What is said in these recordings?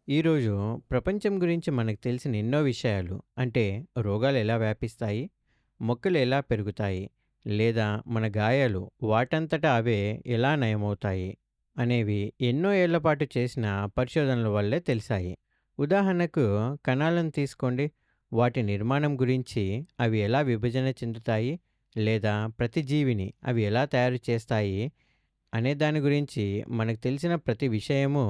ఈరోజు ప్రపంచం గురించి మనకు తెలిసిన ఎన్నో విషయాలు అంటే రోగాలు ఎలా వ్యాపిస్తాయి, మొక్కలు ఎలా పెరుగుతాయి, లేదా మన గాయాలు వాటంతటా అవే ఎలా నయమవుతాయి అనేవి ఎన్నో ఏళ్ల పాటు చేసిన పరిశోధనల వల్లే తెలిసాయి. ఉదాహరణకు కణాలను తీసుకోండి. వాటి నిర్మాణం గురించి, అవి ఎలా విభజన చెందుతాయి, లేదా ప్రతి జీవిని అవి ఎలా తయారు చేస్తాయి అనే దాని గురించి మనకు తెలిసిన ప్రతి విషయము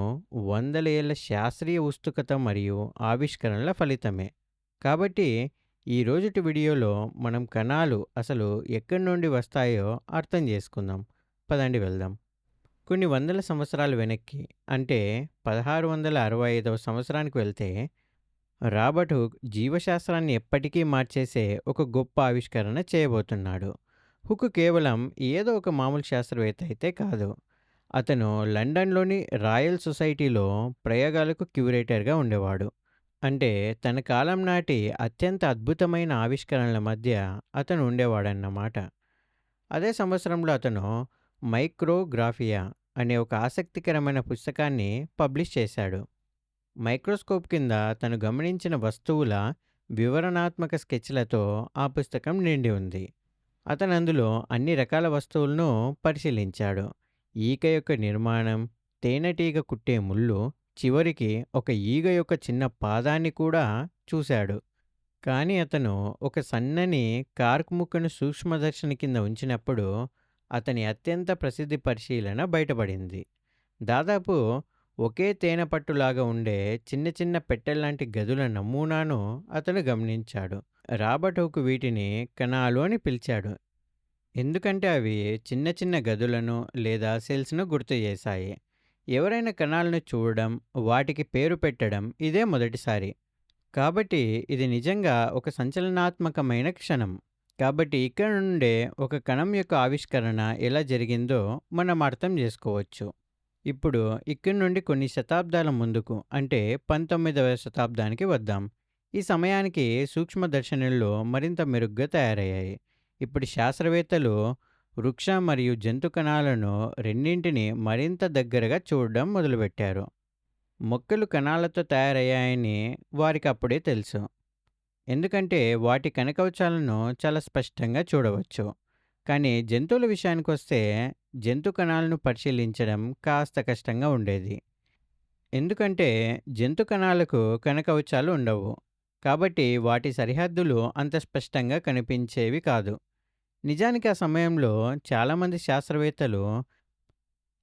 వందల ఏళ్ల శాస్త్రీయ ఉత్సుకత మరియు ఆవిష్కరణల ఫలితమే. కాబట్టి ఈ రోజుటి వీడియోలో మనం కణాలు అసలు ఎక్కడి నుండి వస్తాయో అర్థం చేసుకుందాం. పదండి వెళ్దాం. కొన్ని వందల సంవత్సరాలు వెనక్కి, అంటే 1665వ సంవత్సరానికి వెళ్తే, రాబర్ట్ హుక్ జీవశాస్త్రాన్ని ఎప్పటికీ మార్చేసే ఒక గొప్ప ఆవిష్కరణ చేయబోతున్నాడు. హుక్ కేవలం ఏదో ఒక మామూలు శాస్త్రవేత్త అయితే కాదు. అతను లండన్‌లోని రాయల్ సొసైటీలో ప్రయోగాలకు క్యూరేటర్‌గా ఉండేవాడు. అంటే తన కాలం నాటి అత్యంత అద్భుతమైన ఆవిష్కరణల మధ్య అతను ఉండేవాడన్నమాట. అదే సంవత్సరంలో అతను 'మైక్రోగ్రాఫియా' అనే ఒక ఆసక్తికరమైన పుస్తకాన్ని పబ్లిష్ చేశాడు. మైక్రోస్కోప్ కింద తను గమనించిన వస్తువుల వివరణాత్మక స్కెచ్‌లతో ఆ పుస్తకం నిండి ఉంది. అతను అందులో అన్ని రకాల వస్తువులను పరిశీలించాడు. ఈక యొక్క నిర్మాణం, తేనెటీగ కుట్టే ముళ్ళు, చివరికి ఒక ఈగ యొక్క చిన్న పాదాన్ని కూడా చూశాడు. కానీ అతను ఒక సన్నని కార్క్ ముక్కను సూక్ష్మదర్శిని కింద ఉంచినప్పుడు అతని అత్యంత ప్రసిద్ధి పరిశీలన బయటపడింది. దాదాపు ఒకే తేనె పట్టులాగా ఉండే చిన్న చిన్న పెట్టెల్లాంటి గదుల నమూనాను అతను గమనించాడు. రాబర్ట్ హుక్ వీటిని కణాలు అని పిలిచాడు. ఎందుకంటే అవి చిన్న చిన్న గదులను లేదా సెల్స్‌ను గుర్తు చేశాయి. ఎవరైనా కణాలను చూడడం, వాటికి పేరు పెట్టడం ఇదే మొదటిసారి. కాబట్టి ఇది నిజంగా ఒక సంచలనాత్మకమైన క్షణం. కాబట్టి ఇక్కడ నుండే ఒక కణం యొక్క ఆవిష్కరణ ఎలా జరిగిందో మనం అర్థం చేసుకోవచ్చు. ఇప్పుడు ఇక్కడి నుండి కొన్ని శతాబ్దాల ముందుకు, అంటే 19వ శతాబ్దానికి వద్దాం. ఈ సమయానికి సూక్ష్మదర్శినులు మరింత మెరుగ్గా తయారయ్యాయి. ఇప్పుడు శాస్త్రవేత్తలు వృక్ష మరియు జంతు కణాలను రెండింటిని మరింత దగ్గరగా చూడడం మొదలుపెట్టారు. మొక్కలు కణాలతో తయారయ్యాయని వారికి అప్పుడే తెలుసు. ఎందుకంటే వాటి కణకవచాలను చాలా స్పష్టంగా చూడవచ్చు. కానీ జంతువుల విషయానికొస్తే జంతు కణాలను పరిశీలించడం కాస్త కష్టంగా ఉండేది. ఎందుకంటే జంతు కణాలకు కణకవచాలు ఉండవు. కాబట్టి వాటి సరిహద్దులు అంత స్పష్టంగా కనిపించేవి కాదు. నిజానికి ఆ సమయంలో చాలామంది శాస్త్రవేత్తలు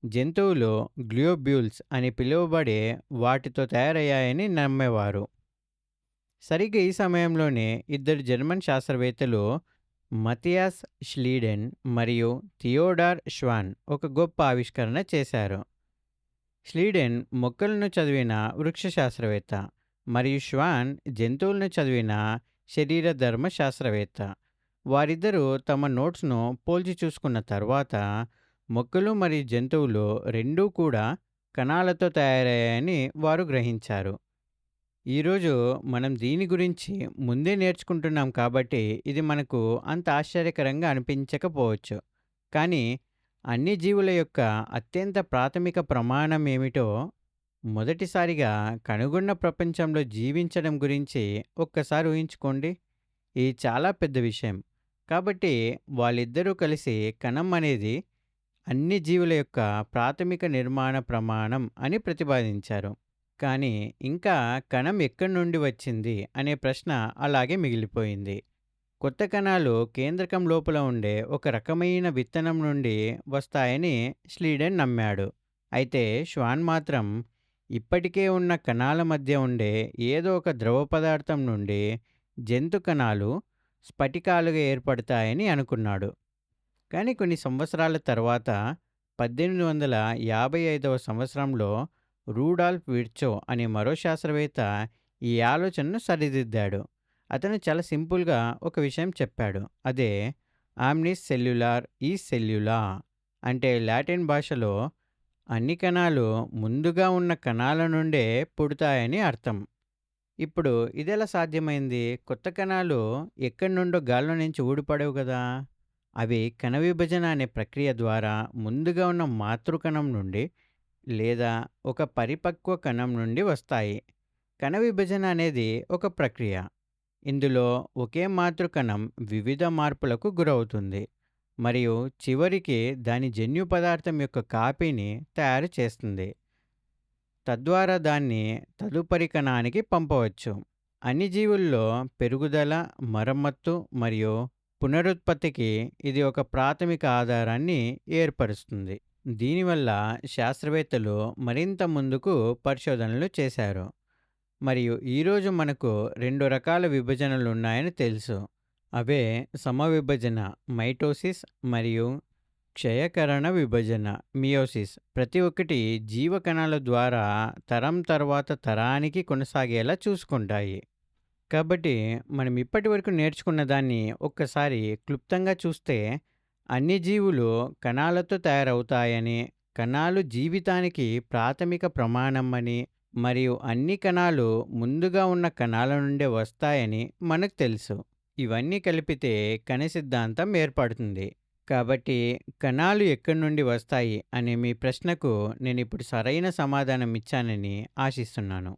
జంతువులు గ్లోబ్యూల్స్ అని పిలువబడే వాటితో తయారయ్యాయని నమ్మేవారు. సరిగ్గా ఈ సమయంలోనే ఇద్దరు జర్మన్ శాస్త్రవేత్తలు మతియాస్ ష్లీడెన్ మరియు థియోడార్ ష్వాన్ ఒక గొప్ప ఆవిష్కరణ చేశారు. ష్లీడెన్ మొక్కలను చదివిన వృక్ష శాస్త్రవేత్త మరియు ష్వాన్ జంతువులను చదివిన శరీరధర్మ శాస్త్రవేత్త. వారిద్దరూ తమ నోట్స్‌ను పోల్చి చూసుకున్న తర్వాత మొక్కలు మరియు జంతువులు రెండూ కూడా కణాలతో తయారయ్యాయని వారు గ్రహించారు. ఈరోజు మనం దీని గురించి ముందే నేర్చుకుంటున్నాం కాబట్టి ఇది మనకు అంత ఆశ్చర్యకరంగా అనిపించకపోవచ్చు. కానీ అన్ని జీవుల యొక్క అత్యంత ప్రాథమిక ప్రమాణం ఏమిటో మొదటిసారిగా కనుగొన్న ప్రపంచంలో జీవించడం గురించి ఒక్కసారి ఊహించుకోండి. ఇది చాలా పెద్ద విషయం. కాబట్టి వాళ్ళిద్దరూ కలిసి కణం అనేది అన్ని జీవుల యొక్క ప్రాథమిక నిర్మాణ ప్రమాణం అని ప్రతిపాదించారు. కానీ ఇంకా కణం ఎక్కడి నుండి వచ్చింది అనే ప్రశ్న అలాగే మిగిలిపోయింది. కొత్త కణాలు కేంద్రకం లోపల ఉండే ఒక రకమైన విత్తనం నుండి వస్తాయని స్లీడెన్ నమ్మాడు. అయితే ష్వాన్ మాత్రం ఇప్పటికే ఉన్న కణాల మధ్య ఉండే ఏదో ఒక ద్రవ పదార్థం నుండి జంతు కణాలు స్ఫటికాలుగా ఏర్పడతాయని అనుకున్నాడు. కానీ కొన్ని సంవత్సరాల తర్వాత 1855వ సంవత్సరంలో రూడాల్ఫ్ విర్చో అనే మరో శాస్త్రవేత్త ఈ ఆలోచనను సరిదిద్దాడు. అతను చాలా సింపుల్గా ఒక విషయం చెప్పాడు. అదే ఆమ్నిస్ సెల్యులార్ ఈ సెల్యులా. అంటే లాటిన్ భాషలో అన్ని కణాలు ముందుగా ఉన్న కణాల నుండే పుడతాయని అర్థం. ఇప్పుడు ఇదెలా సాధ్యమైంది? కొత్త కణాలు ఎక్కడి నుండో గాల్లో నుంచి ఊడిపడవు కదా! అవి కణ విభజన అనే ప్రక్రియ ద్వారా ముందుగా ఉన్న మాతృకణం నుండి లేదా ఒక పరిపక్వ కణం నుండి వస్తాయి. కణ విభజన అనేది ఒక ప్రక్రియ. ఇందులో ఒకే మాతృకణం వివిధ మార్పులకు గురవుతుంది మరియు చివరికి దాని జన్యు పదార్థం యొక్క కాపీని తయారు చేస్తుంది. తద్వారా దాన్ని తదుపరి కణానికి పంపవచ్చు. అన్ని జీవుల్లో పెరుగుదల, మరమ్మత్తు మరియు పునరుత్పత్తికి ఇది ఒక ప్రాథమిక ఆధారాన్ని ఏర్పరుస్తుంది. దీనివల్ల శాస్త్రవేత్తలు మరింత ముందుకు పరిశోధనలు చేశారు. మరియు ఈరోజు మనకు రెండు రకాల విభజనలు ఉన్నాయని తెలుసు. అవే సమవిభజన మైటోసిస్ మరియు క్షయకరణ విభజన మియోసిస్. ప్రతి ఒక్కటి జీవకణాల ద్వారా తరం తర్వాత తరానికి కొనసాగేలా చూసుకుంటాయి. కాబట్టి మనం ఇప్పటి వరకు నేర్చుకున్న దాన్ని ఒక్కసారి క్లుప్తంగా చూస్తే, అన్ని జీవులు కణాలతో తయారవుతాయని, కణాలు జీవితానికి ప్రాథమిక ప్రమాణం అని, మరియు అన్ని కణాలు ముందుగా ఉన్న కణాల నుండే వస్తాయని మనకు తెలుసు. ఇవన్నీ కలిపితే కణ సిద్ధాంతం ఏర్పడుతుంది. కాబట్టి కణాలు ఎక్కడి నుండి వస్తాయి అనే మీ ప్రశ్నకు నేను ఇప్పుడు సరైన సమాధానం ఇచ్చానని ఆశిస్తున్నాను.